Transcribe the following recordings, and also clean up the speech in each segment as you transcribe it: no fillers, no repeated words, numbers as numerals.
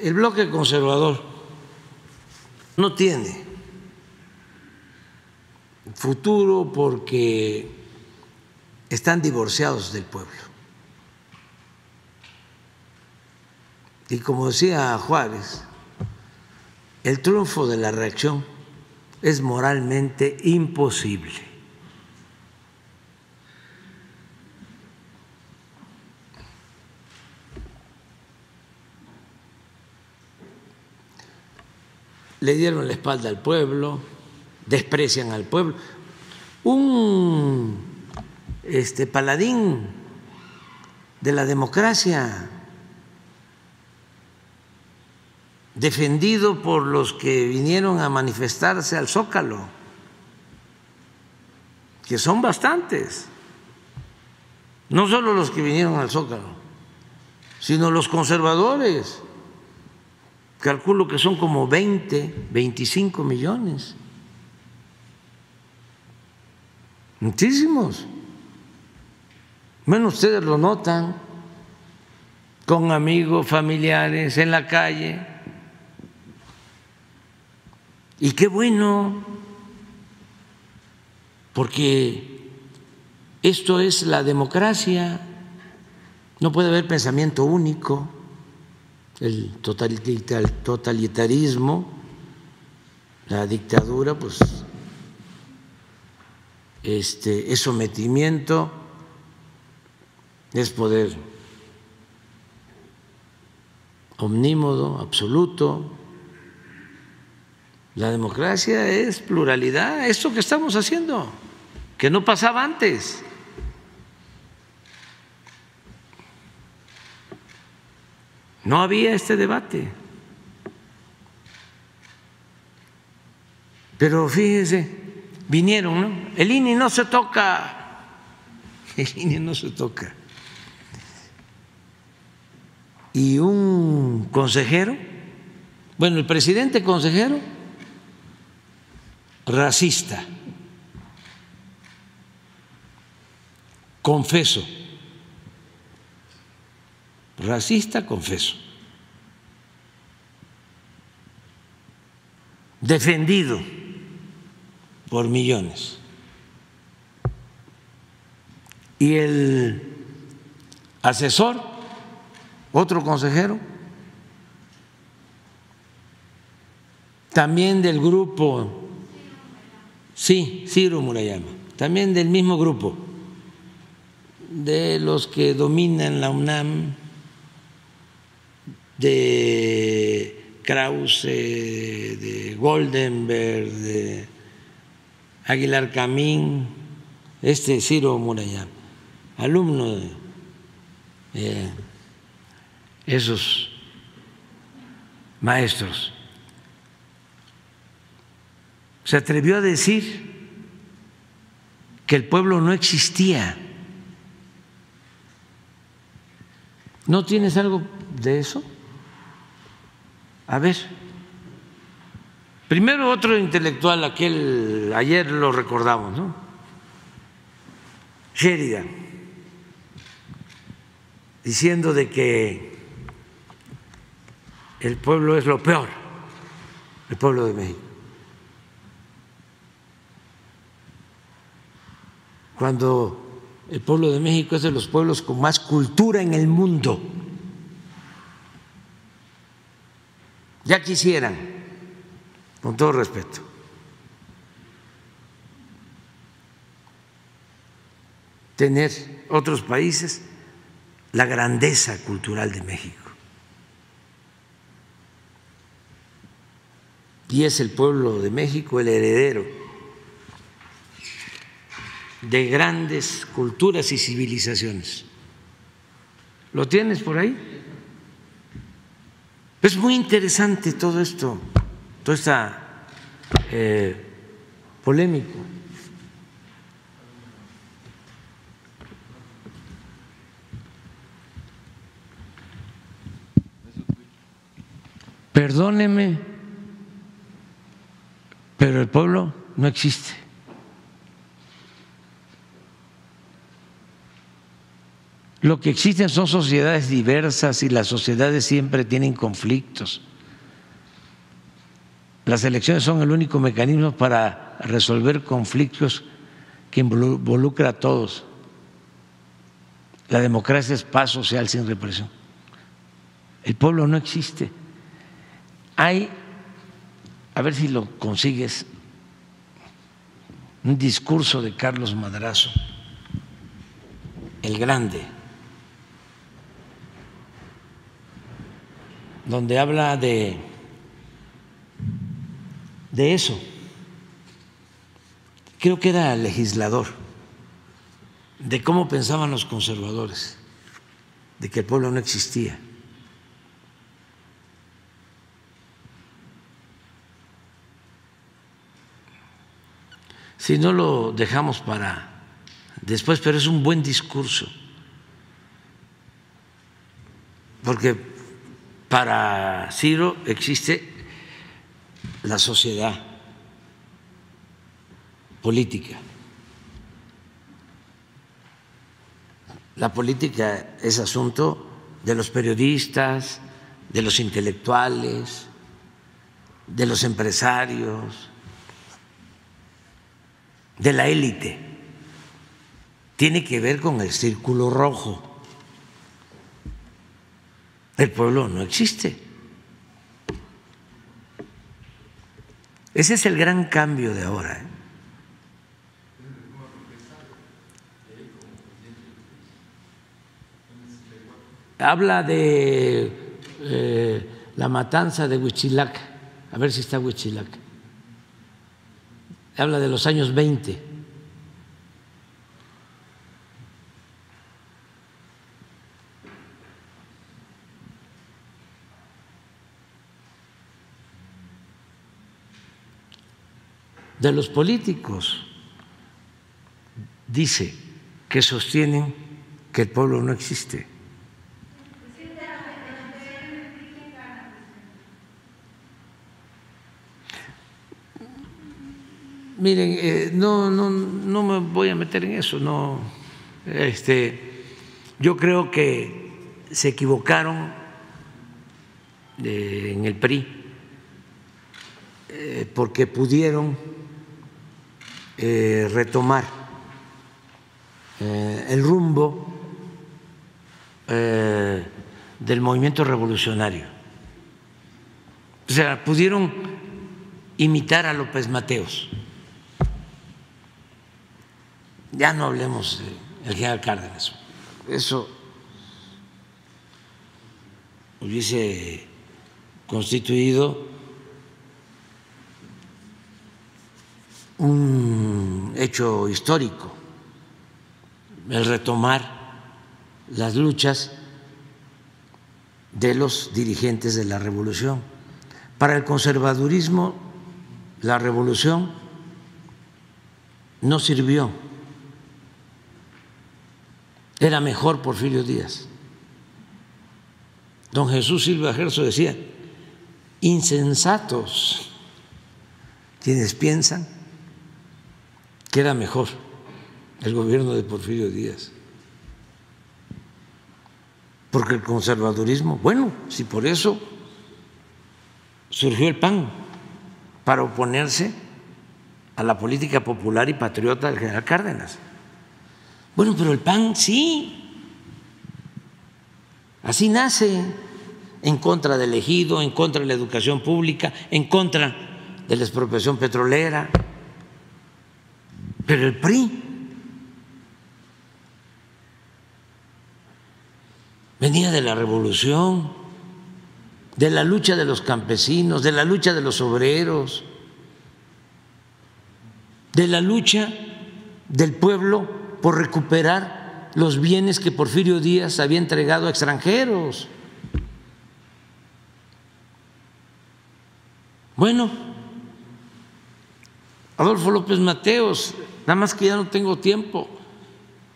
el bloque conservador no tiene futuro porque están divorciados del pueblo. Y como decía Juárez, el triunfo de la reacción es moralmente imposible. Le dieron la espalda al pueblo, desprecian al pueblo. Un paladín de la democracia, defendido por los que vinieron a manifestarse al Zócalo, que son bastantes, no solo los que vinieron al Zócalo, sino los conservadores. Calculo que son como 20, 25 millones. Muchísimos. Bueno, ustedes lo notan con amigos, familiares, en la calle. Y qué bueno, porque esto es la democracia, no puede haber pensamiento único. El totalitarismo, la dictadura, pues es sometimiento, es poder omnímodo, absoluto. La democracia es pluralidad, esto que estamos haciendo, que no pasaba antes. No había este debate. Pero fíjense, vinieron, ¿no? El INE no se toca, el INE no se toca. Y un consejero, bueno, el presidente consejero, racista, confeso. Racista, confeso, defendido por millones. Y el asesor, otro consejero, también del grupo, sí, Ciro Murayama, también del mismo grupo, de los que dominan la UNAM, de Krause, de Goldenberg, de Aguilar Camín, Ciro Murayama, alumno de esos maestros, se atrevió a decir que el pueblo no existía. ¿No tienes algo de eso? A ver, primero otro intelectual, aquel, ayer lo recordamos, ¿no? Sheridan, diciendo de que el pueblo es lo peor, el pueblo de México. Cuando el pueblo de México es de los pueblos con más cultura en el mundo. Ya quisieran, con todo respeto, tener otros países la grandeza cultural de México. Y es el pueblo de México el heredero de grandes culturas y civilizaciones. ¿Lo tienes por ahí? Es muy interesante todo esto, toda esta polémica. Perdóneme, pero el pueblo no existe. Lo que existen son sociedades diversas y las sociedades siempre tienen conflictos. Las elecciones son el único mecanismo para resolver conflictos que involucra a todos. La democracia es paz social sin represión. El pueblo no existe. Hay, a ver si lo consigues, un discurso de Carlos Madrazo, el Grande, donde habla de eso. Creo que era legislador, de cómo pensaban los conservadores, de que el pueblo no existía. Si no lo dejamos para después, pero es un buen discurso, porque para Ciro existe la sociedad política. La política es asunto de los periodistas, de los intelectuales, de los empresarios, de la élite. Tiene que ver con el círculo rojo. El pueblo no existe. Ese es el gran cambio de ahora, ¿eh? Habla de la matanza de Huitzilac, a ver si está Huitzilac. Habla de los años 20. De los políticos, dice que sostienen que el pueblo no existe. Miren, no me voy a meter en eso. No, yo creo que se equivocaron en el PRI porque pudieron retomar el rumbo del movimiento revolucionario. O sea, pudieron imitar a López Mateos. Ya no hablemos del general Cárdenas. Eso hubiese constituido un hecho histórico, el retomar las luchas de los dirigentes de la revolución. Para el conservadurismo, la revolución no sirvió. Era mejor Porfirio Díaz. Don Jesús Silva Gerso decía: insensatos quienes piensan que era mejor el gobierno de Porfirio Díaz. Porque el conservadurismo, bueno, si por eso surgió el PAN, para oponerse a la política popular y patriota del general Cárdenas. Bueno, pero el PAN sí, así nace, en contra del ejido, en contra de la educación pública, en contra de la expropiación petrolera. Pero el PRI venía de la revolución, de la lucha de los campesinos, de la lucha de los obreros, de la lucha del pueblo por recuperar los bienes que Porfirio Díaz había entregado a extranjeros. Bueno, Adolfo López Mateos, nada más que ya no tengo tiempo,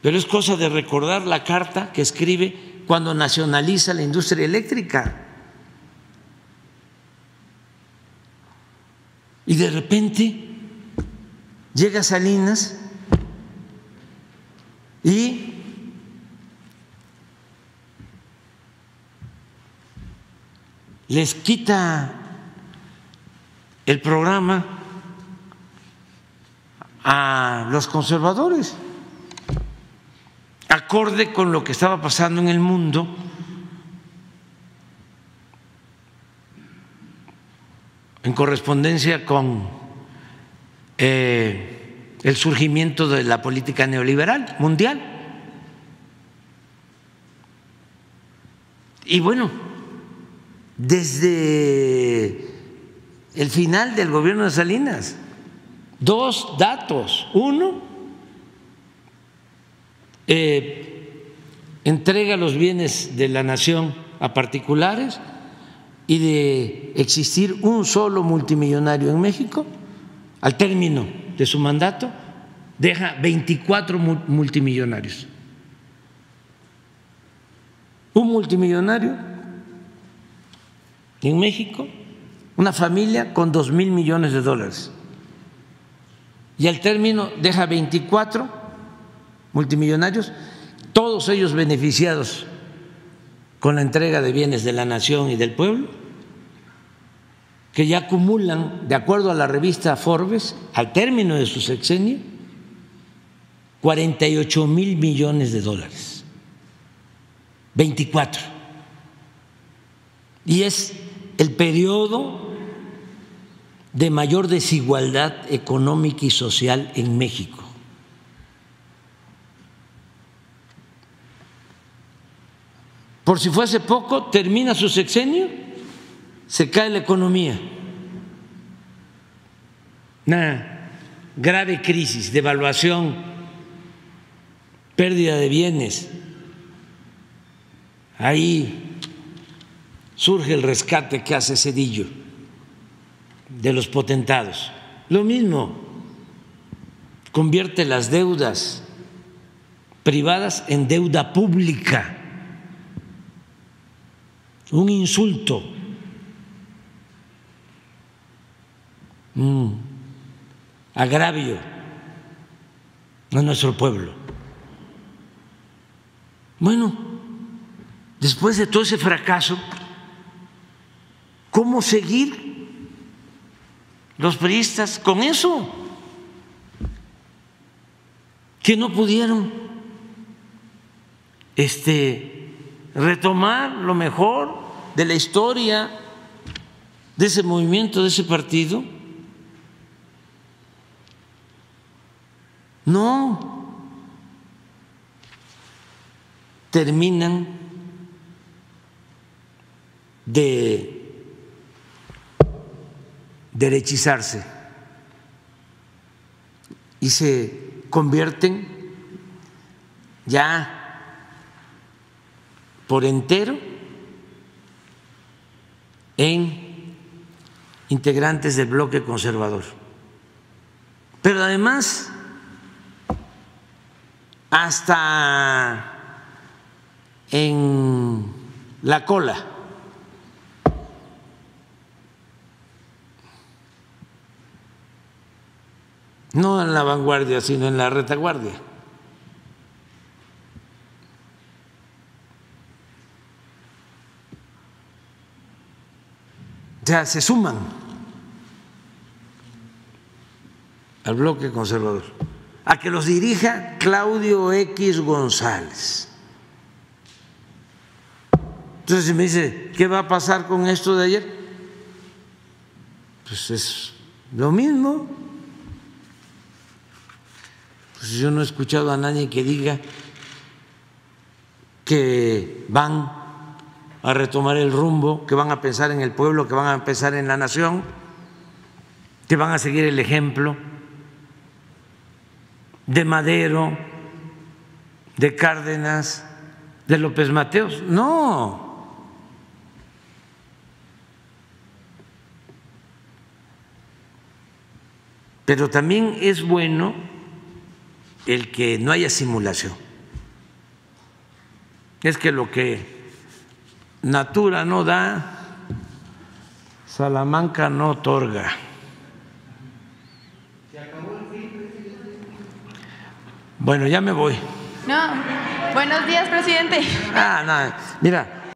pero es cosa de recordar la carta que escribe cuando nacionaliza la industria eléctrica. Y de repente llega Salinas y les quita el programa a los conservadores, acorde con lo que estaba pasando en el mundo. En correspondencia con el surgimiento de la política neoliberal mundial. Y bueno, desde el final del gobierno de Salinas, dos datos. Uno, entrega los bienes de la nación a particulares, y de existir un solo multimillonario en México, al término de su mandato, deja 24 multimillonarios. Un multimillonario en México, una familia con 2,000 millones de dólares. Y al término deja 24 multimillonarios, todos ellos beneficiados con la entrega de bienes de la nación y del pueblo, que ya acumulan, de acuerdo a la revista Forbes, al término de su sexenio, 48,000 millones de dólares. 24. Y es el periodo de mayor desigualdad económica y social en México. Por si fuese poco, termina su sexenio, se cae la economía, una grave crisis, devaluación, pérdida de bienes. Ahí surge el rescate que hace Zedillo de los potentados. Lo mismo, convierte las deudas privadas en deuda pública. Un insulto, un agravio a nuestro pueblo. Bueno, después de todo ese fracaso, ¿cómo seguir los priistas con eso? Que no pudieron retomar lo mejor de la historia de ese movimiento, de ese partido. No, terminan de derechizarse y se convierten ya por entero en integrantes del bloque conservador. Pero además, hasta en la cola. No en la vanguardia, sino en la retaguardia. O sea, se suman al bloque conservador, a que los dirija Claudio X González. Entonces, si me dice, ¿qué va a pasar con esto de ayer? Pues es lo mismo. Pues yo no he escuchado a nadie que diga que van a retomar el rumbo, que van a pensar en el pueblo, que van a pensar en la nación, que van a seguir el ejemplo de Madero, de Cárdenas, de López Mateos. No. Pero también es bueno el que no haya simulación. Es que lo que Natura no da, Salamanca no otorga. Bueno, ya me voy. No, buenos días, presidente. No, mira.